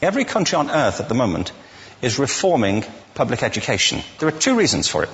Every country on earth at the moment is reforming public education. There are two reasons for it.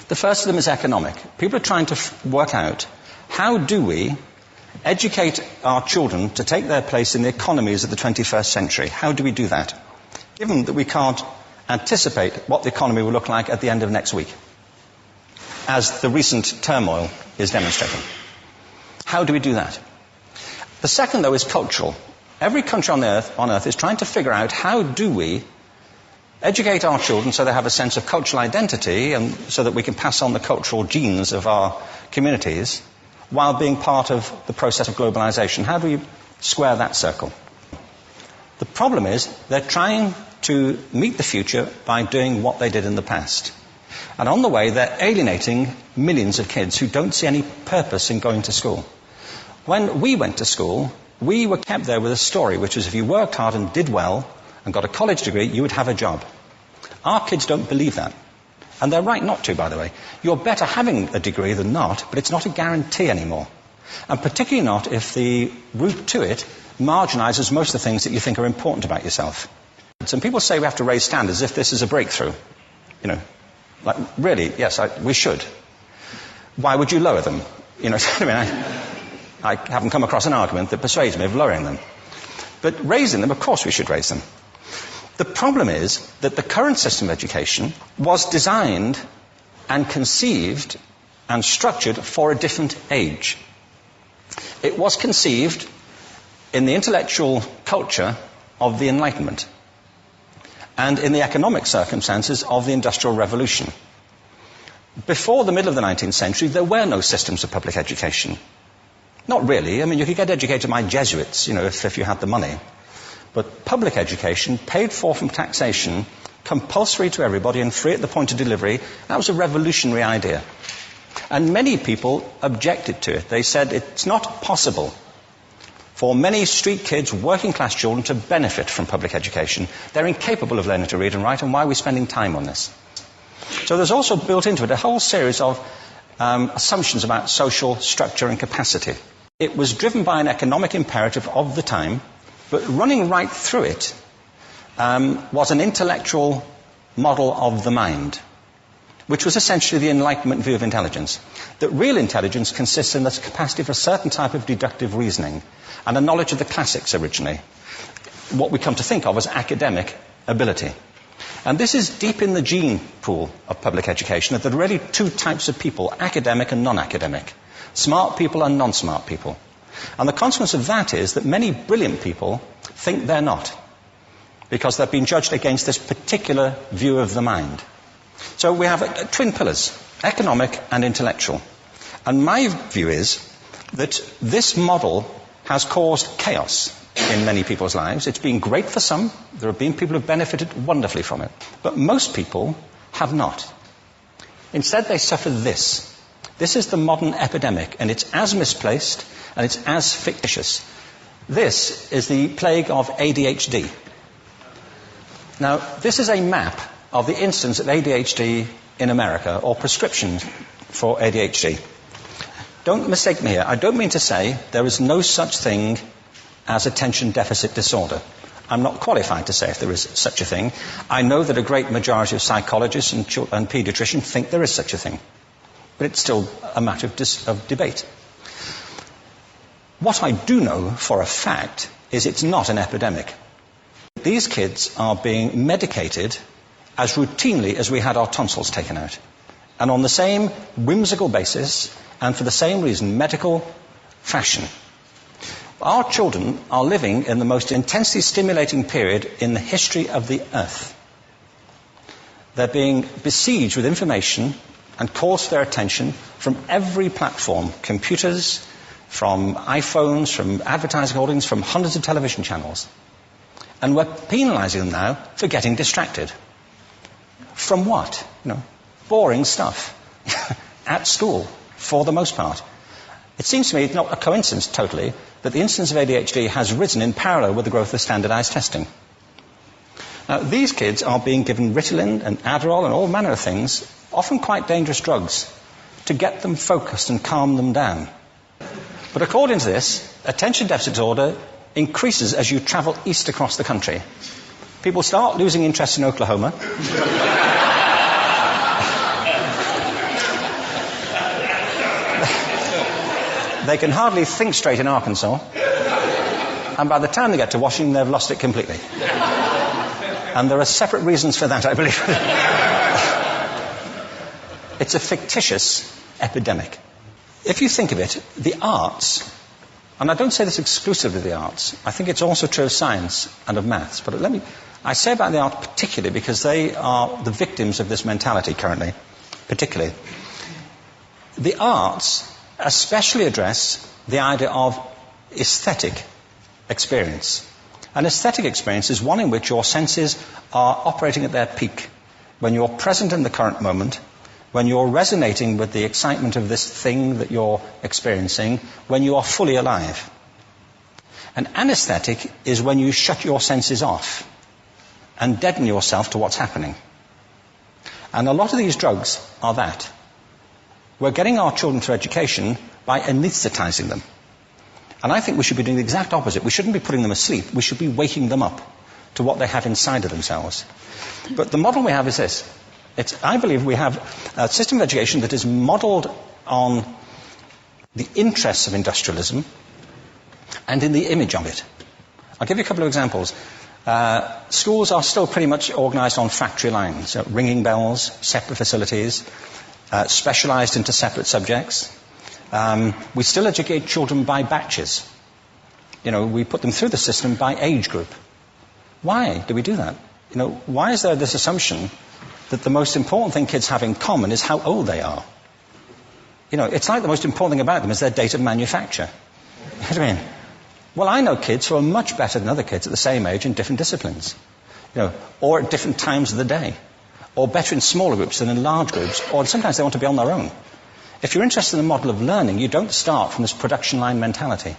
The first of them is economic. People are trying to work out, how do we educate our children to take their place in the economies of the 21st century? How do we do that, given that we can't anticipate what the economy will look like at the end of next week, as the recent turmoil is demonstrating? How do we do that? The second, though, is cultural. Every country on earth is trying to figure out, how do we educate our children so they have a sense of cultural identity and so that we can pass on the cultural genes of our communities while being part of the process of globalization. How do we square that circle? The problem is they're trying to meet the future by doing what they did in the past. And on the way, they're alienating millions of kids who don't see any purpose in going to school. When we went to school, we were kept there with a story, which was if you worked hard and did well and got a college degree, you would have a job. Our kids don't believe that. And they're right not to, by the way. You're better having a degree than not, but it's not a guarantee anymore. And particularly not if the route to it marginalizes most of the things that you think are important about yourself. Some people say we have to raise standards as if this is a breakthrough. You know, like, really, yes, we should. Why would you lower them? You know, I mean, I haven't come across an argument that persuades me of lowering them. But raising them, of course we should raise them. The problem is that the current system of education was designed and conceived and structured for a different age. It was conceived in the intellectual culture of the Enlightenment and in the economic circumstances of the Industrial Revolution. Before the middle of the 19th century, there were no systems of public education. Not really. I mean, you could get educated by Jesuits, you know, if you had the money. But public education, paid for from taxation, compulsory to everybody and free at the point of delivery, that was a revolutionary idea. And many people objected to it. They said it's not possible for many street kids, working class children, to benefit from public education. They're incapable of learning to read and write, and why are we spending time on this? So there's also built into it a whole series of assumptions about social structure and capacity. It was driven by an economic imperative of the time, but running right through it was an intellectual model of the mind, which was essentially the Enlightenment view of intelligence. That real intelligence consists in the capacity for a certain type of deductive reasoning and a knowledge of the classics originally, what we come to think of as academic ability. And this is deep in the gene pool of public education, that there are really two types of people, academic and non-academic, smart people and non-smart people. And the consequence of that is that many brilliant people think they're not, because they've been judged against this particular view of the mind. So we have twin pillars, economic and intellectual. And my view is that this model has caused chaos in many people's lives. It's been great for some. There have been people who have benefited wonderfully from it. But most people have not. Instead, they suffer this. This is the modern epidemic, and it's as misplaced and it's as fictitious. This is the plague of ADHD. Now, this is a map of the incidence of ADHD in America, or prescriptions for ADHD. Don't mistake me here. I don't mean to say there is no such thing as attention deficit disorder. I'm not qualified to say if there is such a thing. I know that a great majority of psychologists and paediatricians think there is such a thing. But it's still a matter of debate. What I do know for a fact is it's not an epidemic. These kids are being medicated as routinely as we had our tonsils taken out. And on the same whimsical basis, and for the same reason, medical fashion. Our children are living in the most intensely stimulating period in the history of the earth. They're being besieged with information and calls for their attention from every platform, computers, from iPhones, from advertising holdings, from hundreds of television channels. And we're penalizing them now for getting distracted. From what? Boring stuff. At school, for the most part. It seems to me it's not a coincidence totally that the incidence of ADHD has risen in parallel with the growth of standardized testing. Now, these kids are being given Ritalin and Adderall and all manner of things, often quite dangerous drugs, to get them focused and calm them down. But according to this, attention deficit disorder increases as you travel east across the country. People start losing interest in Oklahoma. They can hardly think straight in Arkansas. And by the time they get to Washington, they've lost it completely. And there are separate reasons for that, I believe. It's a fictitious epidemic. If you think of it, the arts, and I don't say this exclusively of the arts, I think it's also true of science and of maths, but I say about the arts particularly because they are the victims of this mentality currently, particularly. The arts especially address the idea of aesthetic experience. An aesthetic experience is one in which your senses are operating at their peak, when you're present in the current moment, when you're resonating with the excitement of this thing that you're experiencing, when you are fully alive. An anesthetic is when you shut your senses off and deaden yourself to what's happening. And a lot of these drugs are that. We're getting our children through education by anesthetizing them. And I think we should be doing the exact opposite. We shouldn't be putting them asleep. We should be waking them up to what they have inside of themselves. But the model we have is this. I believe we have a system of education that is modeled on the interests of industrialism and in the image of it. I'll give you a couple of examples. Schools are still pretty much organized on factory lines, ringing bells, separate facilities, specialized into separate subjects. We still educate children by batches. We put them through the system by age group. Why do we do that? Why is there this assumption that the most important thing kids have in common is how old they are? It's like the most important thing about them is their date of manufacture. You know what I mean? Well, I know kids who are much better than other kids at the same age in different disciplines, or at different times of the day, or better in smaller groups than in large groups, or sometimes they want to be on their own. If you're interested in the model of learning, you don't start from this production line mentality.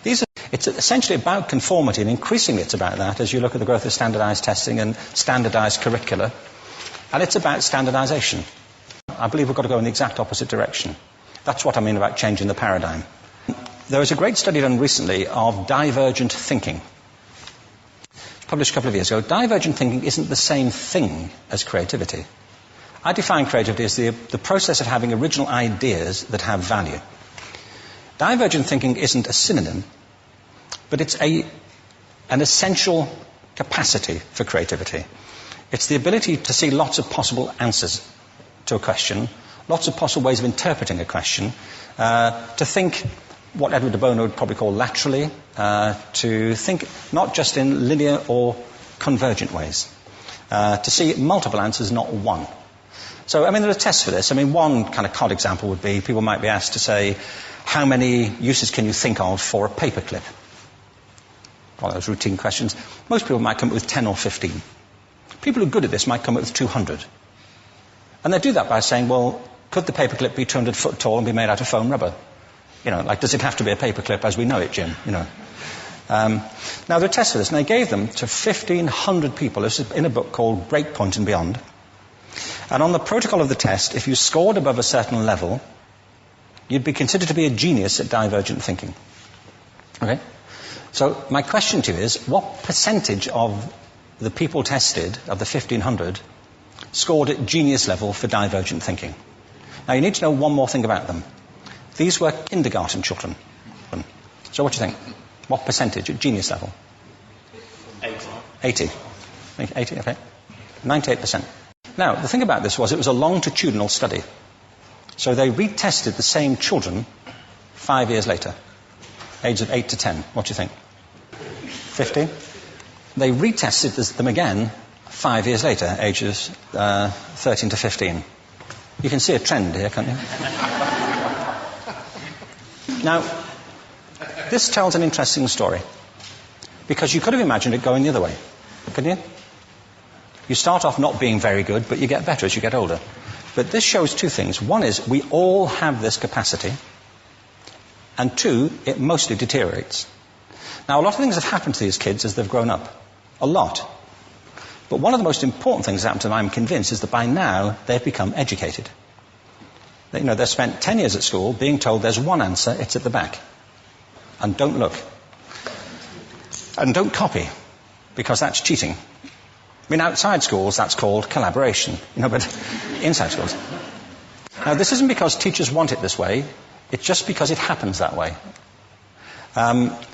It's essentially about conformity, and increasingly it's about that as you look at the growth of standardized testing and standardized curricula. And it's about standardization. I believe we've got to go in the exact opposite direction. That's what I mean about changing the paradigm. There was a great study done recently of divergent thinking. It was published a couple of years ago. Divergent thinking isn't the same thing as creativity. I define creativity as the process of having original ideas that have value. Divergent thinking isn't a synonym, but it's an essential capacity for creativity. It's the ability to see lots of possible answers to a question, lots of possible ways of interpreting a question, to think what Edward de Bono would probably call laterally, to think not just in linear or convergent ways, to see multiple answers, not one. So, there are tests for this. One kind of cod example would be, people might be asked to say, how many uses can you think of for a paperclip? One of those routine questions. Most people might come up with 10 or 15. People who are good at this might come up with 200. And they do that by saying, well, could the paperclip be 200 foot tall and be made out of foam rubber? Does it have to be a paperclip as we know it, Jim? Now, there are tests for this, and they gave them to 1,500 people. This is in a book called Breakpoint and Beyond. And on the protocol of the test, if you scored above a certain level, you'd be considered to be a genius at divergent thinking. Okay? So my question to you is, what percentage of the people tested, of the 1,500, scored at genius level for divergent thinking? Now, you need to know one more thing about them. These were kindergarten children. So what do you think? What percentage at genius level? 80. 80, okay. 98%. Now, the thing about this was it was a longitudinal study. So they retested the same children 5 years later, ages of 8 to 10. What do you think? 50? They retested them again 5 years later, ages 13 to 15. You can see a trend here, can't you? Now, this tells an interesting story, because you could have imagined it going the other way, couldn't you? You start off not being very good, but you get better as you get older. But this shows two things. One is we all have this capacity, and two, it mostly deteriorates. Now, a lot of things have happened to these kids as they've grown up. A lot. But one of the most important things that happened to them, I'm convinced, is that by now they've become educated. They've spent 10 years at school being told there's one answer, it's at the back. And don't look. And don't copy, because that's cheating. I mean, outside schools, that's called collaboration, but inside schools. Now, this isn't because teachers want it this way, it's just because it happens that way.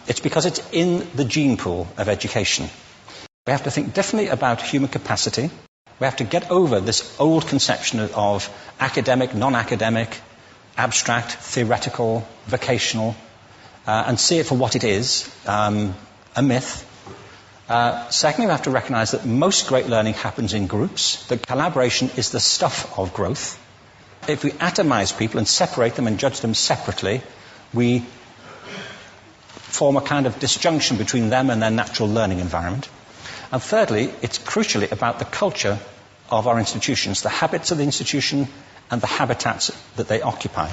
It's because it's in the gene pool of education. We have to think differently about human capacity. We have to get over this old conception of academic, non-academic, abstract, theoretical, vocational, and see it for what it is, a myth. Secondly, we have to recognize that most great learning happens in groups, that collaboration is the stuff of growth. If we atomize people and separate them and judge them separately, we form a kind of disjunction between them and their natural learning environment. And thirdly, it's crucially about the culture of our institutions, the habits of the institution and the habitats that they occupy.